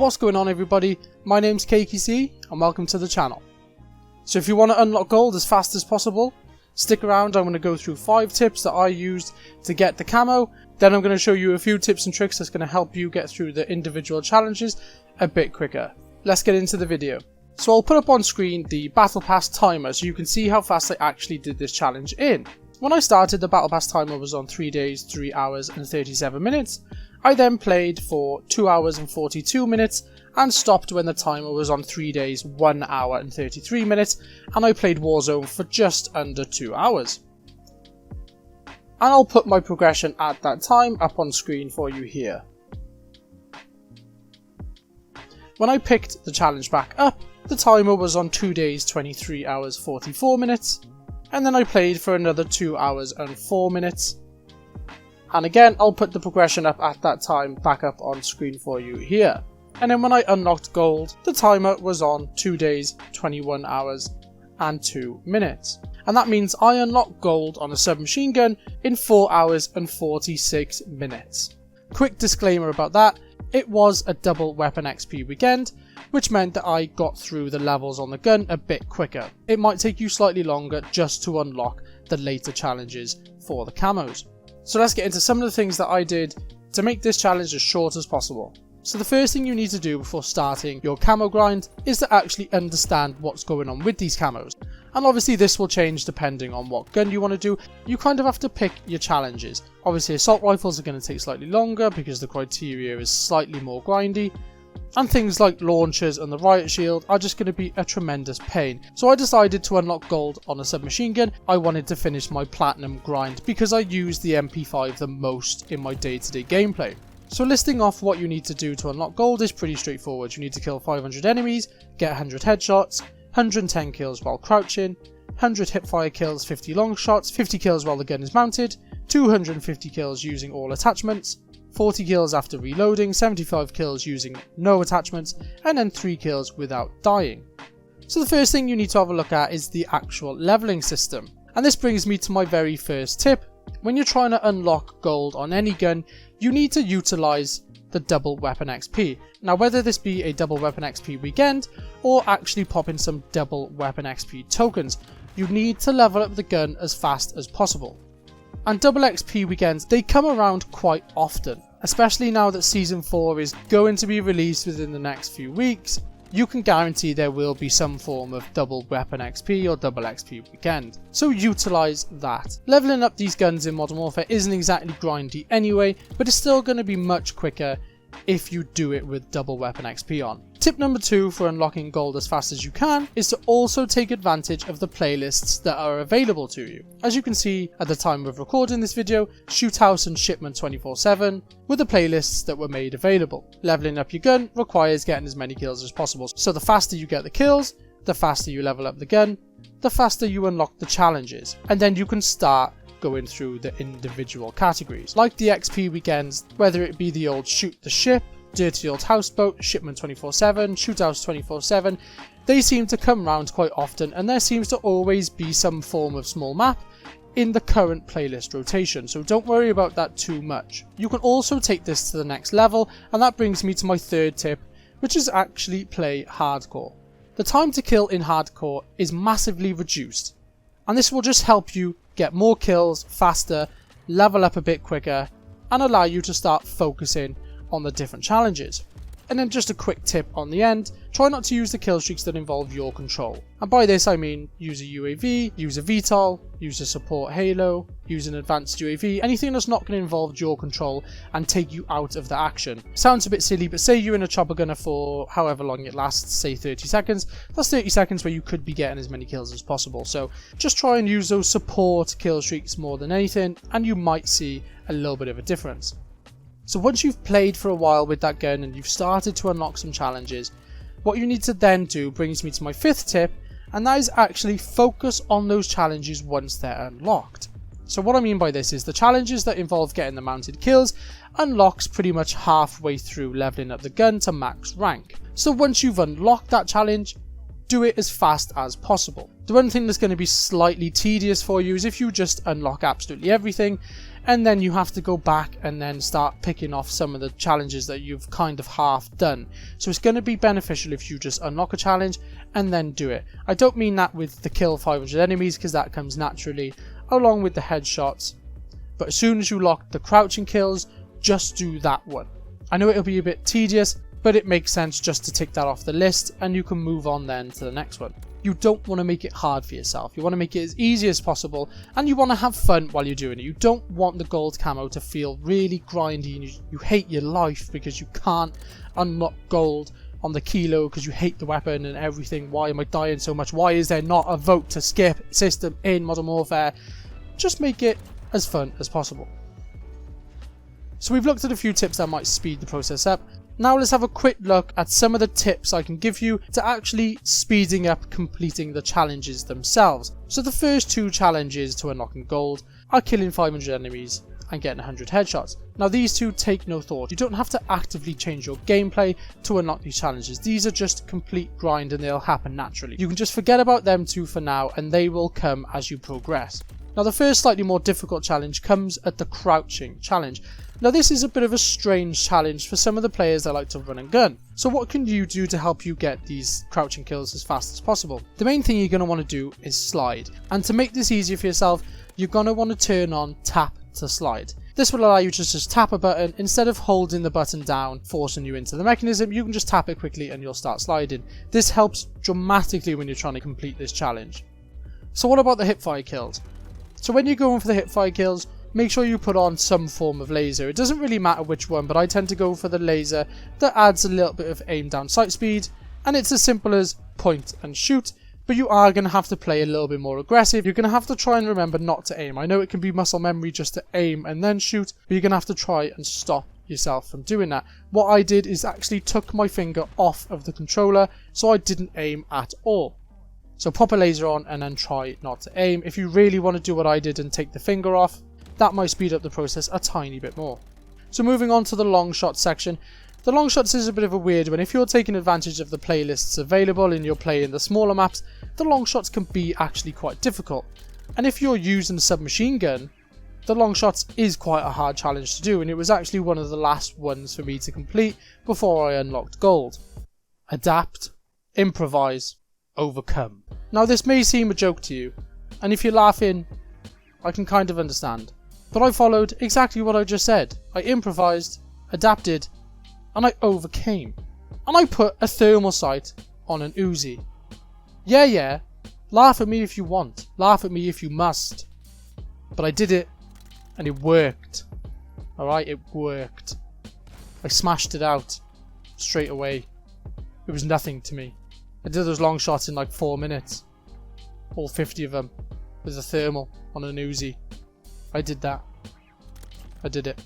What's going on everybody, my name's CakeyC and welcome to the channel. So if you want to unlock gold as fast as possible, stick around. I'm going to go through 5 tips that I used to get the camo, then I'm going to show you a few tips and tricks that's going to help you get through the individual challenges a bit quicker. Let's get into the video. So I'll put up on screen the battle pass timer so you can see how fast I actually did this challenge in. When I started, the battle pass timer was on 3 days, 3 hours and 37 minutes. I then played for 2 hours and 42 minutes and stopped when the timer was on 3 days, 1 hour and 33 minutes, and I played Warzone for just under 2 hours. And I'll put my progression at that time up on screen for you here. When I picked the challenge back up, the timer was on 2 days, 23 hours, 44 minutes, and then I played for another 2 hours and 4 minutes. And again, I'll put the progression up at that time back up on screen for you here. And then when I unlocked gold, the timer was on 2 days, 21 hours and 2 minutes. And that means I unlocked gold on a submachine gun in 4 hours and 46 minutes. Quick disclaimer about that, it was a double weapon XP weekend, which meant that I got through the levels on the gun a bit quicker. It might take you slightly longer just to unlock the later challenges for the camos. So let's get into some of the things that I did to make this challenge as short as possible. So the first thing you need to do before starting your camo grind is to actually understand what's going on with these camos. And obviously this will change depending on what gun you want to do. You kind of have to pick your challenges. Obviously assault rifles are going to take slightly longer because the criteria is slightly more grindy. And things like launchers and the riot shield are just going to be a tremendous pain. So I decided to unlock gold on a submachine gun. I wanted to finish my platinum grind because I use the MP5 the most in my day-to-day gameplay. So listing off what you need to do to unlock gold is pretty straightforward. You need to kill 500 enemies, get 100 headshots, 110 kills while crouching, 100 hipfire kills, 50 long shots, 50 kills while the gun is mounted, 250 kills using all attachments, 40 kills after reloading, 75 kills using no attachments, and then 3 kills without dying. So the first thing you need to have a look at is the actual leveling system. And this brings me to my very first tip. When you're trying to unlock gold on any gun, you need to utilize the double weapon XP. Now whether this be a double weapon XP weekend or actually pop in some double weapon XP tokens, you need to level up the gun as fast as possible. And double XP weekends, they come around quite often, especially now that Season 4 is going to be released within the next few weeks. You can guarantee there will be some form of double weapon XP or double XP weekend, so utilise that. Levelling up these guns in Modern Warfare isn't exactly grindy anyway, but it's still going to be much quicker if you do it with double weapon XP on. Tip number 2 for unlocking gold as fast as you can is to also take advantage of the playlists that are available to you. As you can see at the time of recording this video, Shoot House and Shipment 24/7 were the playlists that were made available. Leveling up your gun requires getting as many kills as possible, so the faster you get the kills, the faster you level up the gun, the faster you unlock the challenges, and then you can start going through the individual categories, like the XP weekends, whether it be the old Shoot the Ship, Dirty Old Houseboat, Shipment 24/7, Shoot House 24/7, they seem to come round quite often, and there seems to always be some form of small map in the current playlist rotation, so don't worry about that too much. You can also take this to the next level, and that brings me to my third tip, which is actually play hardcore. The time to kill in hardcore is massively reduced, and this will just help you get more kills faster, level up a bit quicker, and allow you to start focusing on the different challenges. And then just a quick tip on the end, try not to use the kill streaks that involve your control. And by this I mean use a UAV, use a VTOL, use a support halo, use an advanced UAV, anything that's not going to involve your control and take you out of the action. Sounds a bit silly, but say you're in a chopper gunner for however long it lasts, say 30 seconds, that's 30 seconds where you could be getting as many kills as possible. So just try and use those support kill streaks more than anything, and you might see a little bit of a difference. So once you've played for a while with that gun and you've started to unlock some challenges, what you need to then do brings me to my 5th tip, and that is actually focus on those challenges once they're unlocked. So what I mean by this is the challenges that involve getting the mounted kills unlocks pretty much halfway through leveling up the gun to max rank. So once you've unlocked that challenge, do it as fast as possible. The one thing that's going to be slightly tedious for you is if you just unlock absolutely everything and then you have to go back and then start picking off some of the challenges that you've kind of half done. So it's going to be beneficial if you just unlock a challenge and then do it. I don't mean that with the kill 500 enemies, because that comes naturally along with the headshots, but as soon as you lock the crouching kills, just do that one. I know it'll be a bit tedious, but it makes sense just to tick that off the list and you can move on then to the next one. You don't want to make it hard for yourself. You want to make it as easy as possible, and you want to have fun while you're doing it. You don't want the gold camo to feel really grindy and you hate your life because you can't unlock gold on the kilo because you hate the weapon and everything. Why am I dying so much? Why is there not a vote to skip system in Modern Warfare? Just make it as fun as possible. So we've looked at a few tips that might speed the process up. Now let's have a quick look at some of the tips I can give you to actually speeding up completing the challenges themselves. So the first two challenges to unlocking gold are killing 500 enemies and getting 100 headshots. Now these two take no thought. You don't have to actively change your gameplay to unlock these challenges. These are just complete grind and they'll happen naturally. You can just forget about them two for now and they will come as you progress. Now the first slightly more difficult challenge comes at the crouching challenge. Now this is a bit of a strange challenge for some of the players that like to run and gun. So what can you do to help you get these crouching kills as fast as possible? The main thing you're going to want to do is slide. And to make this easier for yourself, you're going to want to turn on tap to slide. This will allow you to just tap a button instead of holding the button down, forcing you into the mechanism. You can just tap it quickly and you'll start sliding. This helps dramatically when you're trying to complete this challenge. So what about the hipfire kills? So when you're going for the hipfire kills, make sure you put on some form of laser. It doesn't really matter which one, but I tend to go for the laser that adds a little bit of aim down sight speed, and it's as simple as point and shoot, but you are going to have to play a little bit more aggressive. You're going to have to try and remember not to aim. I know it can be muscle memory just to aim and then shoot, but you're going to have to try and stop yourself from doing that. What I did is actually took my finger off of the controller, so I didn't aim at all. So pop a laser on and then try not to aim. If you really want to do what I did and take the finger off, that might speed up the process a tiny bit more. So moving on to the long shot section. The long shots is a bit of a weird one. If you're taking advantage of the playlists available and you're playing the smaller maps, the long shots can be actually quite difficult. And if you're using the submachine gun, the long shots is quite a hard challenge to do, and it was actually one of the last ones for me to complete before I unlocked gold. Adapt, improvise, overcome. Now this may seem a joke to you, and if you're laughing, I can kind of understand. But I followed exactly what I just said. I improvised, adapted, and I overcame. And I put a thermal sight on an Uzi. Yeah, laugh at me if you want. Laugh at me if you must. But I did it, and it worked. Alright, it worked. I smashed it out straight away. It was nothing to me. I did those long shots in like 4 minutes. All 50 of them. With a thermal on an Uzi. I did that. I did it.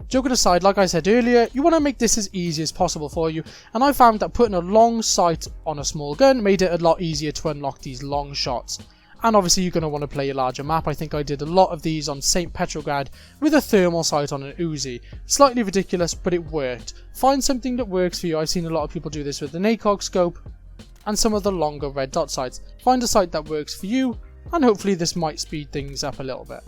Joking aside, like I said earlier, you want to make this as easy as possible for you, and I found that putting a long sight on a small gun made it a lot easier to unlock these long shots. And obviously you're going to want to play a larger map. I think I did a lot of these on St. Petrograd with a thermal sight on an Uzi. Slightly ridiculous, but it worked. Find something that works for you. I've seen a lot of people do this with the ACOG scope and some of the longer red dot sights. Find a sight that works for you, and hopefully this might speed things up a little bit.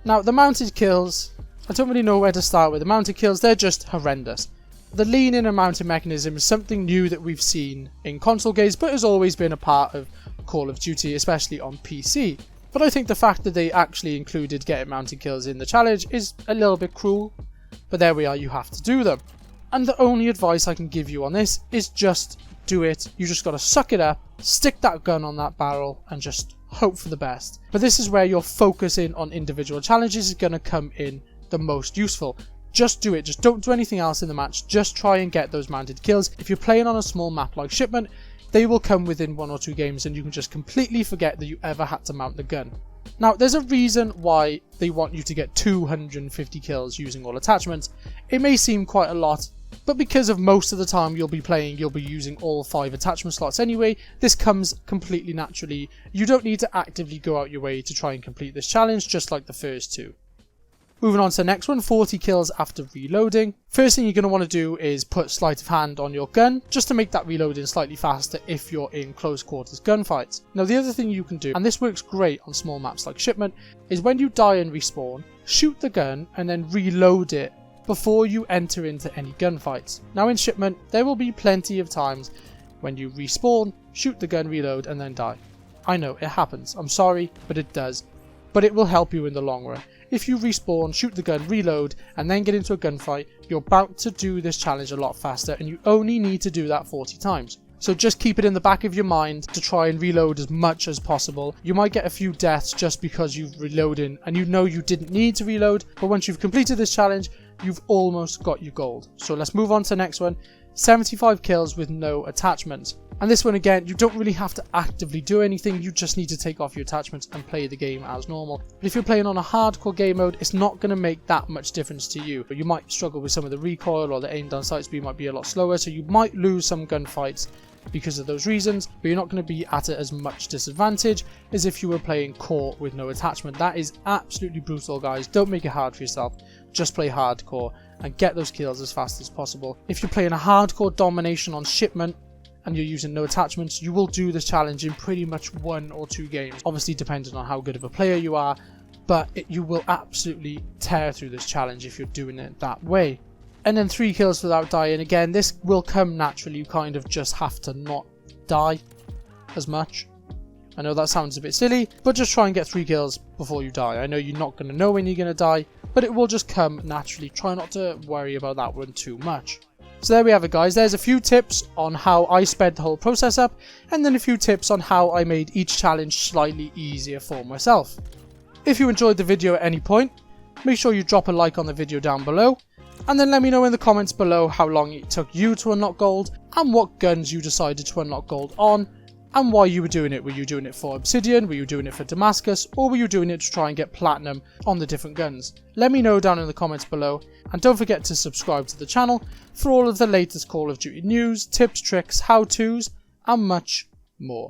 Now the mounted kills, I don't really know where to start with. The mounted kills, they're just horrendous. The lean in and mounted mechanism is something new that we've seen in console games, but has always been a part of Call of Duty, especially on PC. But I think the fact that they actually included getting mounted kills in the challenge is a little bit cruel, but there we are, you have to do them. And the only advice I can give you on this is just do it. You just got to suck it up, stick that gun on that barrel, and just hope for the best. But this is where your focusing on individual challenges is going to come in the most useful. Just do it. Just don't do anything else in the match. Just try and get those mounted kills. If you're playing on a small map like Shipment, they will come within 1 or 2 games and you can just completely forget that you ever had to mount the gun. Now, there's a reason why they want you to get 250 kills using all attachments. It may seem quite a lot, but because of most of the time you'll be playing, you'll be using all 5 attachment slots anyway, this comes completely naturally. You don't need to actively go out your way to try and complete this challenge, just like the first 2. Moving on to the next one, 40 kills after reloading. First thing you're going to want to do is put sleight of hand on your gun, just to make that reloading slightly faster if you're in close quarters gunfights. Now the other thing you can do, and this works great on small maps like Shipment, is when you die and respawn, shoot the gun and then reload it before you enter into any gunfights. Now in shipment, there will be plenty of times when you respawn, shoot the gun, reload, and then die. I know, it happens. I'm sorry, but it does. But it will help you in the long run. If you respawn, shoot the gun, reload, and then get into a gunfight, you're about to do this challenge a lot faster, and you only need to do that 40 times. So just keep it in the back of your mind to try and reload as much as possible. You might get a few deaths just because you've reloaded and you know you didn't need to reload, but once you've completed this challenge, you've almost got your gold. So let's move on to the next one. 75 kills with no attachments. And this one again, you don't really have to actively do anything, you just need to take off your attachments and play the game as normal. But if you're playing on a hardcore game mode, it's not going to make that much difference to you. You might struggle with some of the recoil or the aim down sight speed might be a lot slower, so you might lose some gunfights because of those reasons, but you're not going to be at it as much disadvantage as if you were playing core with no attachment. That is absolutely brutal, guys. Don't make it hard for yourself, just play hardcore and get those kills as fast as possible. If you're playing a hardcore domination on shipment and you're using no attachments, you will do this challenge in pretty much 1 or 2 games, obviously depending on how good of a player you are, but you will absolutely tear through this challenge if you're doing it that way. And then 3 kills without dying. Again, this will come naturally. You kind of just have to not die as much. I know that sounds a bit silly, but just try and get 3 kills before you die. I know you're not going to know when you're going to die, but it will just come naturally. Try not to worry about that one too much. So there we have it, guys. There's a few tips on how I sped the whole process up, and then a few tips on how I made each challenge slightly easier for myself. If you enjoyed the video at any point, make sure you drop a like on the video down below, and then let me know in the comments below how long it took you to unlock gold, and what guns you decided to unlock gold on, and why you were doing it. Were you doing it for Obsidian, were you doing it for Damascus, or were you doing it to try and get platinum on the different guns? Let me know down in the comments below, and don't forget to subscribe to the channel for all of the latest Call of Duty news, tips, tricks, how-tos, and much more.